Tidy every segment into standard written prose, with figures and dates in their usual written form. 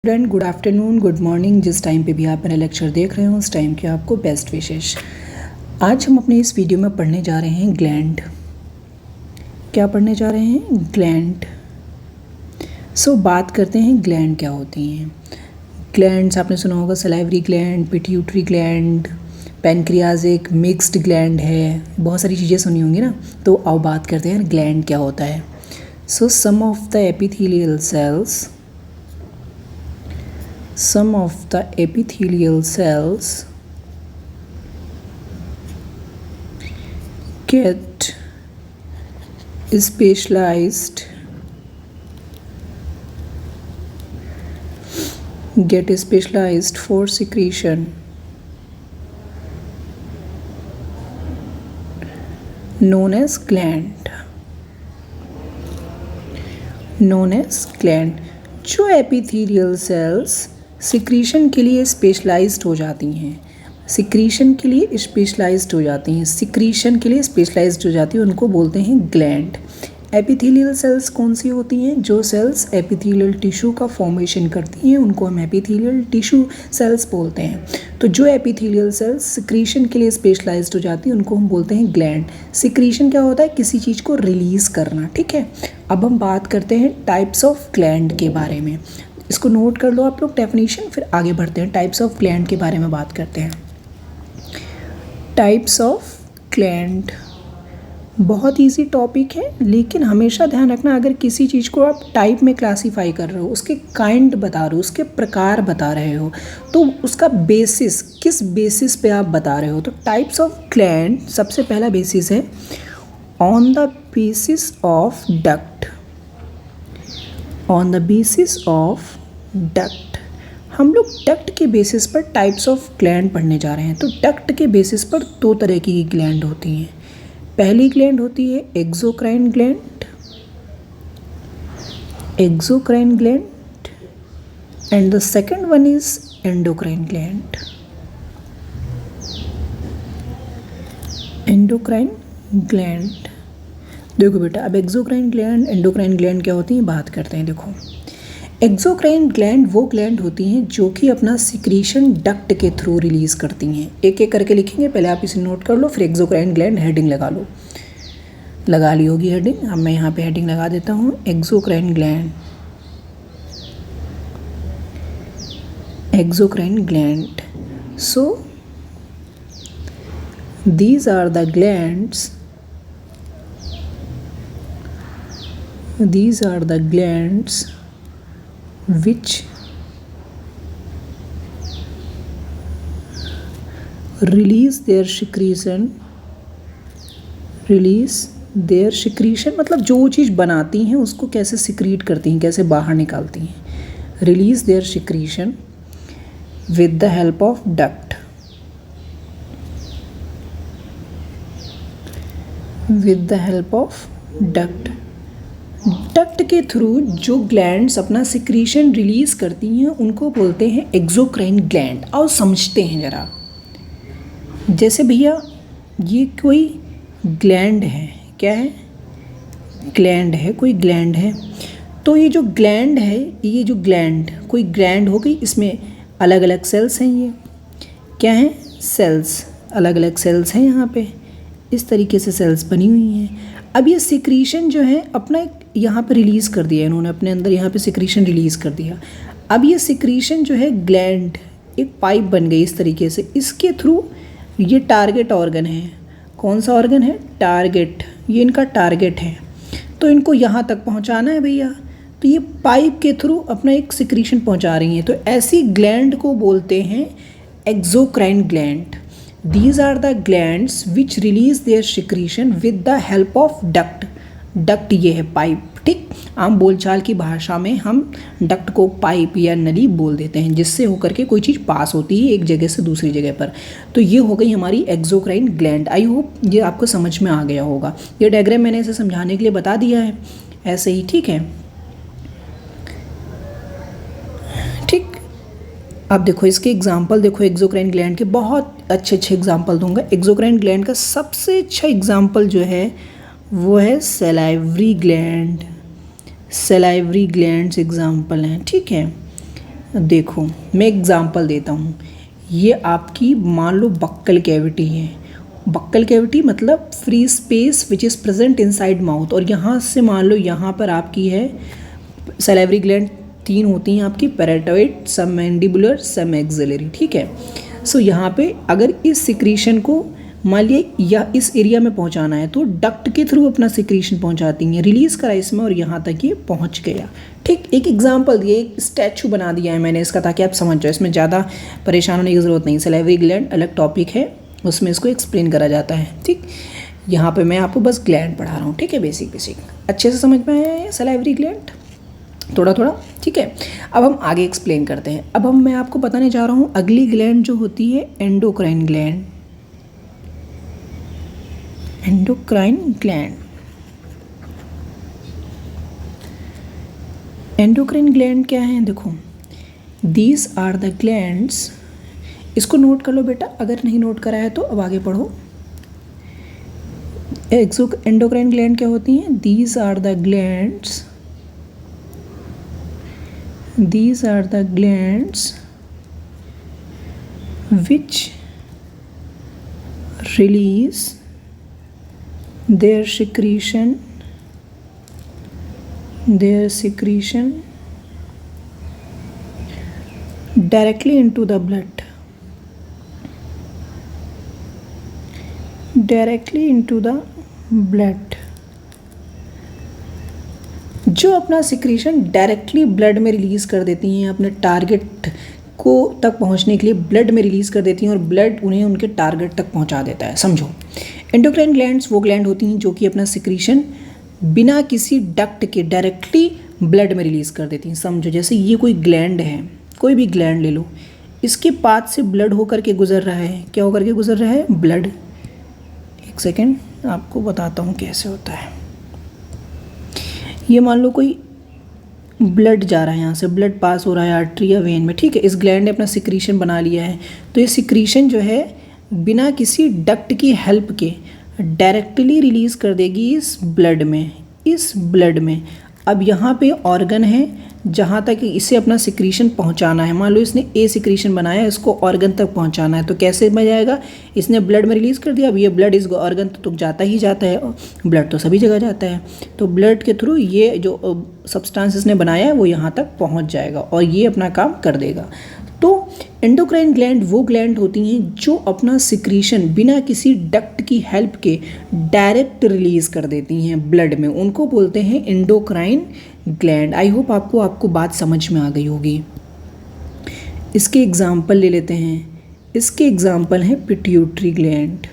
Student, good afternoon, good morning. जिस time पे भी आप मेरा लेक्चर देख रहे हो उस टाइम के आपको बेस्ट विशेष। आज हम अपने इस वीडियो में पढ़ने जा रहे हैं ग्लैंड। क्या पढ़ने जा रहे हैं? ग्लैंड। बात करते हैं ग्लैंड क्या होती हैं। ग्लैंड्स आपने सुना होगा, salivary gland, pituitary gland, pancreatic, mixed gland है, बहुत सारी चीज़ें सुनी होंगी ना। तो आओ बात करते हैं ग्लैंड क्या होता है। Some of the epithelial cells get specialized for secretion known as gland। जो एपिथेलियल सेल्स सिक्रीशन के लिए स्पेशलाइज्ड हो जाती हैं, सिक्रीशन के लिए स्पेशलाइज्ड हो जाती हैं, उनको बोलते हैं ग्लैंड। एपिथेलियल सेल्स कौन सी होती हैं? जो सेल्स एपिथेलियल टिश्यू का फॉर्मेशन करती हैं उनको हम एपिथेलियल टिश्यू सेल्स बोलते हैं। तो जो एपिथेलियल सेल्स सिक्रीशन के लिए स्पेशलाइज्ड हो जाती हैं उनको हम बोलते हैं ग्लैंड। सिक्रीशन क्या होता है? किसी चीज़ को रिलीज़ करना। ठीक है, अब हम बात करते हैं टाइप्स ऑफ ग्लैंड के बारे में। इसको नोट कर लो आप लोग डेफिनेशन, फिर आगे बढ़ते हैं। टाइप्स ऑफ ग्लैंड के बारे में बात करते हैं। टाइप्स ऑफ ग्लैंड बहुत इजी टॉपिक है, लेकिन हमेशा ध्यान रखना, अगर किसी चीज़ को आप टाइप में क्लासीफाई कर रहे हो, उसके काइंड बता रहे हो, उसके प्रकार बता रहे हो, तो उसका बेसिस किस बेसिस पे आप बता रहे हो। तो टाइप्स ऑफ ग्लैंड सबसे पहला बेसिस है on the basis of duct. On the basis of duct, हम लोग डक्ट के बेसिस पर टाइप्स ऑफ ग्लैंड पढ़ने जा रहे हैं। तो डक्ट के बेसिस पर दो तरह की ग्लैंड होती हैं। पहली ग्लैंड होती है exocrine gland, and the second one is endocrine gland. Endocrine gland, देखो बेटा, अब एक्सोक्राइन ग्लैंड, एंडोक्राइन ग्लैंड क्या होती हैं बात करते हैं। देखो, एक्सोक्राइन ग्लैंड वो ग्लैंड होती हैं जो कि अपना सिक्रीशन डक्ट के थ्रू रिलीज करती हैं। एक एक करके लिखेंगे, पहले आप इसे नोट कर लो, फिर एक्सोक्राइन ग्लैंड हेडिंग लगा लो। लगा ली होगी हेडिंग, अब मैं यहाँ पे हेडिंग लगा देता हूँ, exocrine gland. Exocrine gland, so these are the glands which release their secretion, मतलब जो चीज़ बनाती हैं उसको कैसे सिक्रीट करती हैं, कैसे बाहर निकालती हैं। Release their secretion with the help of duct. With the help of duct, duct के थ्रू जो ग्लैंड्स अपना सिक्रीशन रिलीज करती हैं उनको बोलते हैं एक्सोक्राइन ग्लैंड। और समझते हैं ज़रा, जैसे भैया ये कोई ग्लैंड है, क्या है? ग्लैंड है, कोई ग्लैंड है। तो ये जो ग्लैंड है, ये जो ग्लैंड कोई ग्लैंड हो गई, इसमें अलग अलग सेल्स हैं। ये क्या हैं? सेल्स, अलग अलग सेल्स हैं यहाँ पे, इस तरीके से सेल्स बनी हुई हैं। अब ये सिक्रीशन जो है अपना एक यहाँ पे रिलीज़ कर दिया, इन्होंने अपने अंदर यहाँ पे सिक्रीशन रिलीज़ कर दिया। अब ये सिक्रीशन जो है ग्लैंड एक पाइप बन गई इस तरीके से, इसके थ्रू ये टारगेट ऑर्गन है। कौन सा ऑर्गन है? टारगेट, ये इनका टारगेट है। तो इनको यहाँ तक पहुँचाना है भैया, तो ये पाइप के थ्रू अपना एक सिक्रीशन पहुँचा रही हैं। तो ऐसी ग्लैंड को बोलते हैं exocrine gland. These are the glands which release their secretion with the help of duct। Duct ये है पाइप, ठीक। आम बोलचाल की भाषा में हम डक्ट को पाइप या नली बोल देते हैं, जिससे होकर के कोई चीज़ पास होती है एक जगह से दूसरी जगह पर। तो ये हो गई हमारी एक्सोक्राइन ग्लैंड। आई होप ये आपको समझ में आ गया होगा। ये डायग्राम मैंने इसे समझाने के लिए बता दिया है ऐसे ही, ठीक है। ठीक, अब देखो इसके एग्जाम्पल देखो, एक्सोक्राइन ग्लैंड के बहुत अच्छे एग्जाम्पल दूंगा। एक्सोक्राइन ग्लैंड का सबसे अच्छा एग्जाम्पल जो है वो है salivary gland. Salivary glands example हैं, ठीक है। देखो मैं एग्जांपल देता हूँ। ये आपकी मान लो बक्कल कैविटी है। बक्कल कैविटी मतलब free space which is present inside mouth, और यहाँ से मान लो यहाँ पर आपकी है सैलिवरी ग्लैंड 3 होती हैं आपकी, पैराटाइड, सब मैंडिबुलर, सब मैक्सिलरी, ठीक है। सो यहाँ पे अगर इस सिक्रीशन को मान लिया या इस एरिया में पहुँचाना है तो डक्ट के थ्रू अपना सिक्रीशन पहुँचाती हैं, रिलीज़ करा इसमें और यहाँ तक ये पहुँच गया। ठीक, एक एग्जांपल दिए, एक स्टैचू बना दिया है मैंने इसका ताकि आप समझ जाओ, इसमें ज़्यादा परेशान होने की ज़रूरत नहीं। सैलिवरी ग्लैंड अलग टॉपिक है, उसमें इसको एक्सप्लेन करा जाता है। ठीक, यहाँ पे मैं आपको बस ग्लैंड पढ़ा रहा हूँ, ठीक है, बेसिक अच्छे से समझ में आया है सैलिवरी ग्लैंड थोड़ा थोड़ा, ठीक है। अब हम आगे एक्सप्लेन करते हैं। अब मैं आपको बताने जा रहा हूँ अगली ग्लैंड जो होती है endocrine gland. Endocrine gland, endocrine gland क्या है? देखो, दीज आर द ग्लैंड्स, इसको नोट कर लो बेटा, अगर नहीं नोट करा है तो अब आगे पढ़ो। एंडोक्राइन ग्लैंड क्या होती हैं? These are the glands, these are the glands which release their secretion directly into the blood, जो अपना सिक्रीशन डायरेक्टली ब्लड में रिलीज़ कर देती हैं, अपने टारगेट को तक पहुंचने के लिए ब्लड में रिलीज़ कर देती हैं और ब्लड उन्हें उनके टारगेट तक पहुंचा देता है। समझो, एंडोक्राइन ग्लैंड्स वो ग्लैंड होती हैं जो कि अपना सिक्रीशन बिना किसी डक्ट के डायरेक्टली ब्लड में रिलीज़ कर देती हैं। समझो, जैसे ये कोई ग्लैंड है, कोई भी ग्लैंड ले लो, इसके पाथ से ब्लड होकर के गुजर रहा है। क्या होकर के गुजर रहा है? ब्लड। एक सेकेंड आपको बताता हूँ कैसे होता है। ये मान लो कोई ब्लड जा रहा है, यहाँ से ब्लड पास हो रहा है आर्टरी या वेन में, ठीक है। इस ग्लैंड ने अपना सिक्रीशन बना लिया है, तो ये सिक्रीशन जो है बिना किसी डक्ट की हेल्प के डायरेक्टली रिलीज़ कर देगी इस ब्लड में। अब यहाँ पे ऑर्गन है जहाँ तक इसे अपना सिक्रीशन पहुँचाना है। मान लो इसने ए सिक्रीशन बनाया, इसको ऑर्गन तक पहुँचाना है, तो कैसे में जाएगा? इसने ब्लड में रिलीज़ कर दिया, अब ये ब्लड इस ऑर्गन तक जाता ही जाता है, ब्लड तो सभी जगह जाता है, तो ब्लड के थ्रू ये जो सब्सटेंस इसने बनाया है वो यहाँ तक पहुँच जाएगा और ये अपना काम कर देगा। तो एंडोक्राइन ग्लैंड वो ग्लैंड होती हैं जो अपना सिक्रीशन बिना किसी डक्ट की हेल्प के डायरेक्ट रिलीज़ कर देती हैं ब्लड में, उनको बोलते हैं एंडोक्राइन ग्लैंड। आई होप आपको बात समझ में आ गई होगी। इसके एग्जाम्पल ले लेते हैं। इसके एग्जाम्पल हैं पिट्यूटरी ग्लैंड,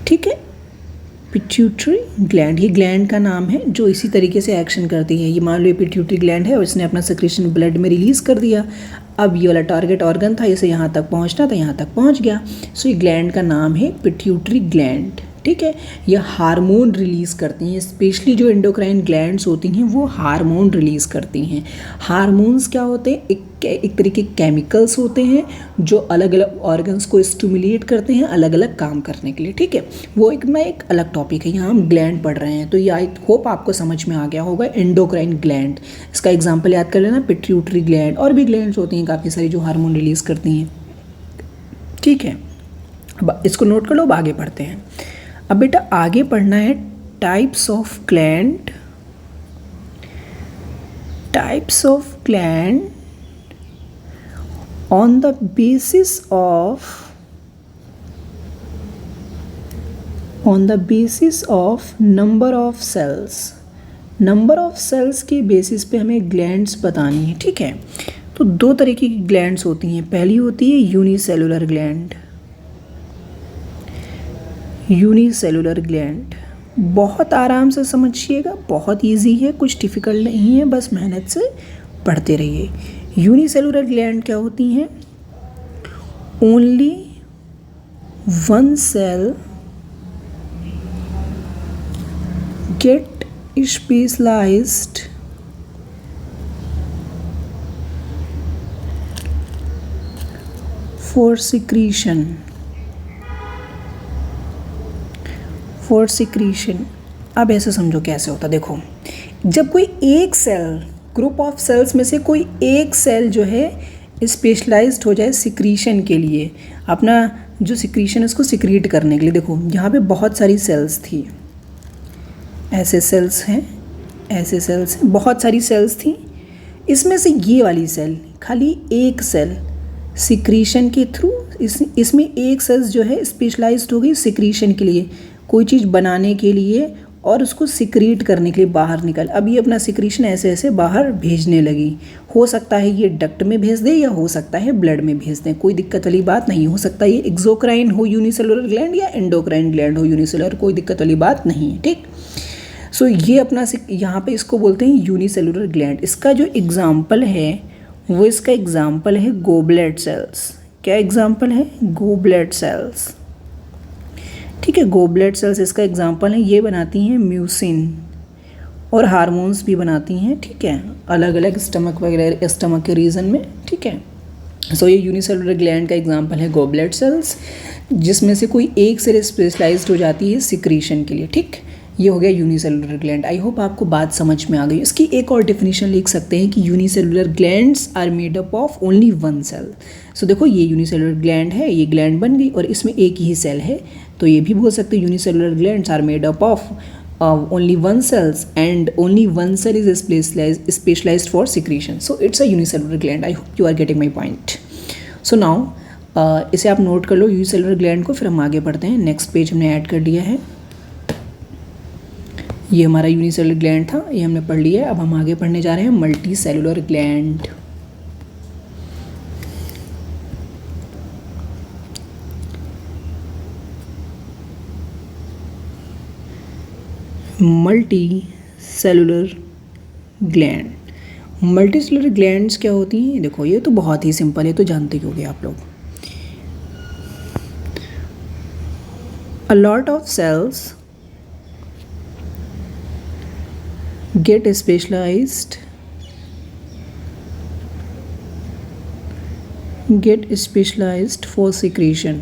ठीक है। पिट्यूटरी ग्लैंड, ये ग्लैंड का नाम है जो इसी तरीके से एक्शन करती है। ये मान लो ये पिट्यूटरी ग्लैंड है और इसने अपना सिक्रीशन ब्लड में रिलीज़ कर दिया। अब ये वाला टारगेट ऑर्गन था, इसे यहाँ तक पहुँचना था, यहाँ तक पहुँच गया। सो ये ग्लैंड का नाम है पिट्यूटरी ग्लैंड, ठीक है। यह हार्मोन रिलीज़ करती हैं, स्पेशली जो एंडोक्राइन ग्लैंड्स होती हैं वो हार्मोन रिलीज़ करती हैं। हार्मोन्स क्या होते हैं? एक तरीके के केमिकल्स होते हैं जो अलग अलग ऑर्गन्स को स्टिमुलेट करते हैं अलग अलग काम करने के लिए, ठीक है। वो एक अलग टॉपिक है, यहाँ हम ग्लैंड पढ़ रहे हैं, तो ये आई होप आपको समझ में आ गया होगा एंडोक्राइन ग्लैंड। इसका एग्जाम्पल याद कर लेना, पिट्यूटरी ग्लैंड। और भी ग्लैंड्स होती हैं काफ़ी सारी जो हार्मोन रिलीज़ करती हैं, ठीक है। इसको नोट कर लो, अब आगे पढ़ते हैं। अब बेटा आगे पढ़ना है types of gland on the basis of number of cells के बेसिस पे हमें ग्लैंड्स बतानी है, ठीक है। तो दो तरीके की ग्लैंड्स होती हैं। पहली होती है यूनिसेलुलर ग्लैंड। बहुत आराम से समझिएगा, बहुत इजी है, कुछ डिफ़िकल्ट नहीं है, बस मेहनत से पढ़ते रहिए। यूनिसेलुलर ग्लैंड क्या होती हैं? Only one cell get specialised for secretion. अब ऐसे समझो कैसे होता। देखो, जब कोई एक सेल, ग्रुप ऑफ सेल्स में से कोई एक सेल जो है स्पेशलाइज्ड हो जाए सिक्रीशन के लिए, अपना जो सिक्रीशन है उसको सिक्रीट करने के लिए। देखो यहाँ पे बहुत सारी सेल्स थी, ऐसे सेल्स हैं, ऐसे सेल्स हैं, बहुत सारी सेल्स थी। इसमें से ये वाली सेल, खाली एक सेल सिक्रीशन के थ्रू, इसमें एक सेल्स जो है स्पेशलाइज्ड हो गई सिक्रीशन के लिए, कोई चीज़ बनाने के लिए और उसको सिक्रीट करने के लिए बाहर निकल। अब ये अपना सिक्रीशन ऐसे ऐसे बाहर भेजने लगी। हो सकता है ये डक्ट में भेज दे या हो सकता है ब्लड में भेज दें, कोई दिक्कत वाली बात नहीं। हो सकता है ये एक्सोक्राइन हो यूनिसेलुलर ग्लैंड या एंडोक्राइन ग्लैंड हो यूनिसेलुलर, कोई दिक्कत वाली बात नहीं है, ठीक। सो ये अपना यहाँ पे इसको बोलते हैं यूनिसेलुलर ग्लैंड। इसका जो एग्जाम्पल है वो, इसका एग्जाम्पल है गोबलेट सेल्स। क्या एग्जाम्पल है? गोबलेट सेल्स, ठीक है। गोबलेट सेल्स इसका एग्जाम्पल है। ये बनाती हैं म्यूसिन और हार्मोन्स भी बनाती हैं, ठीक है, अलग अलग स्टमक वगैरह, स्टमक के रीजन में, ठीक है। सो ये यूनिसेलुलर ग्लैंड का एग्जाम्पल है गोबलेट सेल्स, जिसमें से कोई एक सेल स्पेशलाइज्ड हो जाती है सिक्रीशन के लिए, ठीक। ये हो गया यूनिसेलुलर ग्लैंड। आई होप आपको बात समझ में आ गई। इसकी एक और डेफिनेशन लिख सकते हैं कि unicellular glands are made up of only one cell. So देखो ये यूनिसेलुलर ग्लैंड है, ये ग्लैंड बन गई और इसमें एक ही सेल है, तो ये भी बोल सकते हैं unicellular glands are made up of only one cells and only one cell is specialized for secretion, so it's a unicellular gland. I hope you are getting my point. So now इसे आप note कर लो unicellular gland को, फिर हम आगे बढ़ते हैं। Next page हमने ऐड कर लिया है, ये हमारा यूनिसेलुलर ग्लैंड था, ये हमने पढ़ लिया है। अब हम आगे पढ़ने जा रहे हैं multi cellular gland. Multi cellular gland, multi cellular glands क्या होती हैं? देखो ये तो बहुत ही सिंपल है, तो जानते ही होंगे आप लोग। A lot of cells get specialized for secretion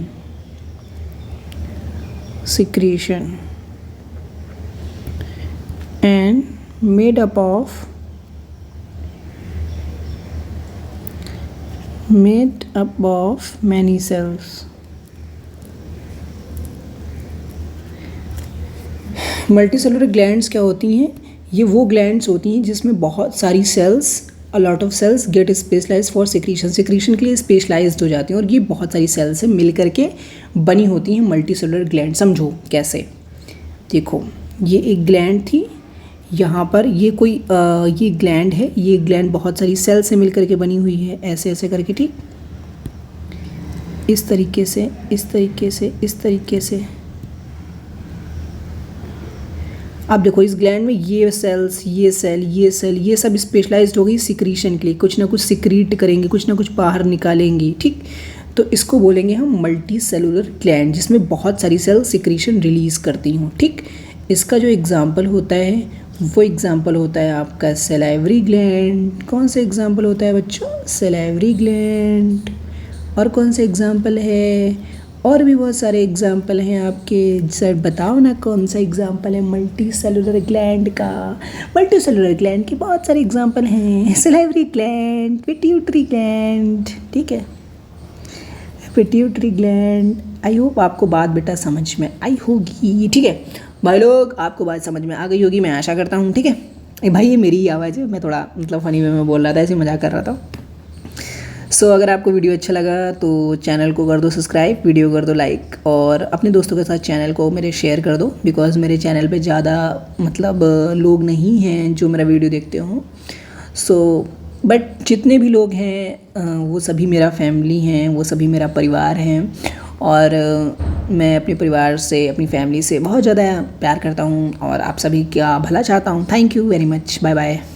and made up of many cells. Multicellular glands क्या होती हैं? ये वो ग्लैंड्स होती हैं जिसमें बहुत सारी cells, a lot of cells get specialised for secretion के लिए स्पेशलाइज्ड हो जाती हैं, और ये बहुत सारी सेल्स से मिल करके बनी होती हैं मल्टीसेलुलर ग्लैंड। समझो कैसे, देखो ये एक ग्लैंड थी, यहाँ पर ये कोई ये ग्लैंड है, ये ग्लैंड बहुत सारी सेल से मिल करके बनी हुई है, ऐसे ऐसे करके, ठीक, इस तरीके से, इस तरीके से, इस तरीके से। अब देखो इस ग्लैंड में ये सेल्स, ये सेल, ये सेल, ये सब स्पेशलाइज्ड हो गई सिक्रीशन के लिए, कुछ ना कुछ सिक्रीट करेंगे, कुछ ना कुछ बाहर निकालेंगी, ठीक। तो इसको बोलेंगे हम मल्टी सेलुलर ग्लैंड, जिसमें बहुत सारी सेल सिक्रीशन रिलीज़ करती हूँ, ठीक। इसका जो एग्जाम्पल होता है वो एग्जाम्पल होता है आपका सलाइवरी ग्लैंड। कौन सा एग्जाम्पल होता है बच्चों? Salivary gland. और कौन सा एग्जाम्पल है? और भी बहुत सारे एग्जाम्पल हैं आपके। सर बताओ ना कौन सा एग्जाम्पल है मल्टी सेलुलर ग्लैंड का? मल्टी सेलुलर ग्लैंड के बहुत सारे एग्जाम्पल हैं, सलाइवरी ग्लैंड, पिट्यूटरी ग्लैंड, ठीक है, पिट्यूटरी ग्लैंड। आई होप आपको बात बेटा समझ में आई होगी, ठीक है भाई लोग, आपको बात समझ में आ गई होगी, मैं आशा करता हूँ, ठीक है। भाई ये मेरी ही आवाज़ है, मैं थोड़ा मतलब फ़नी वे में बोल रहा था, ऐसे मजाक कर रहा था। सो अगर आपको वीडियो अच्छा लगा तो चैनल को कर दो सब्सक्राइब, वीडियो कर दो लाइक, और अपने दोस्तों के साथ चैनल को मेरे शेयर कर दो, बिकॉज़ मेरे चैनल पे ज़्यादा मतलब लोग नहीं हैं जो मेरा वीडियो देखते हों। सो बट जितने भी लोग हैं वो सभी मेरा फैमिली हैं, वो सभी मेरा परिवार हैं, और मैं अपने परिवार से, अपनी फैमिली से बहुत ज़्यादा प्यार करता हूँ और आप सभी का भला चाहता हूँ। Thank you very much, bye bye.